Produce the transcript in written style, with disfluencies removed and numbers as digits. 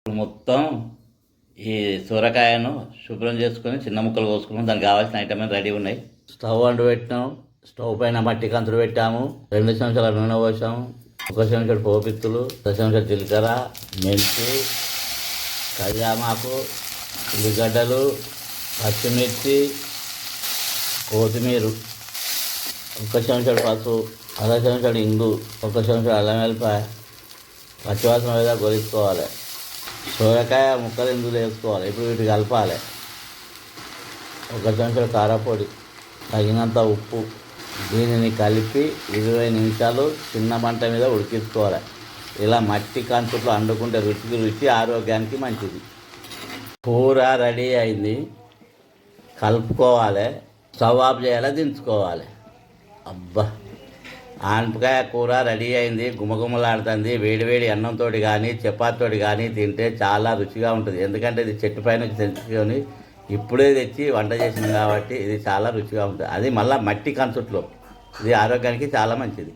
మొత్తం ఈ సొరకాయను శుభ్రం చేసుకొని చిన్న ముక్కలు కోసుకున్నాం. దానికి కావాల్సిన ఐటమ్ రెడీ ఉన్నాయి. స్టవ్ అంటు పెట్టినాం. స్టవ్ పైన మట్టి కంతులు పెట్టాము. 2 చెంచాల నూనె పోసాము. 1 చెంచాడు పోపిత్తులు, 1 చెంచాడు జీలకర్ర, మెంతి, కళ్యామాకు, ఉల్లిగడ్డలు, పచ్చిమిర్చి, కొత్తిమీర, 1 చెంచాడు పసుపు, 1/2 చెంచాడు ఇంగు, 1 చెంచాడు అల్లం వెల్లిపాయ, పచ్చివాసన మీద గొలుసుకోవాలి. సోరకాయ ముక్కలు ఇందులో వేసుకోవాలి. ఇప్పుడు వీటికి కలపాలి. 1 చెంచాడు కారపొడి, తగినంత ఉప్పు. దీనిని కలిపి 20 నిమిషాలు చిన్న మంట మీద ఉడికించుకోవాలి. ఇలా మట్టి కంచుట్లో వండుకుంటే రుచికి రుచి, ఆరోగ్యానికి మంచిది. కూర రెడీ అయింది. కలుపుకోవాలి. స్టవ్ ఆఫ్ చేయాలి, దించుకోవాలి. అబ్బా, ఆనపకాయ కూర రెడీ అయింది. గుమగుమలాడుతుంది. వేడివేడి అన్నంతో కానీ చపాతీతో కానీ తింటే చాలా రుచిగా ఉంటుంది. ఎందుకంటే ఇది చెట్టు పైన తెచ్చుకొని ఇప్పుడే తెచ్చి వంట చేసింది కాబట్టి ఇది చాలా రుచిగా ఉంటుంది. అది మళ్ళీ మట్టి కంచుట్లో. ఇది ఆరోగ్యానికి చాలా మంచిది.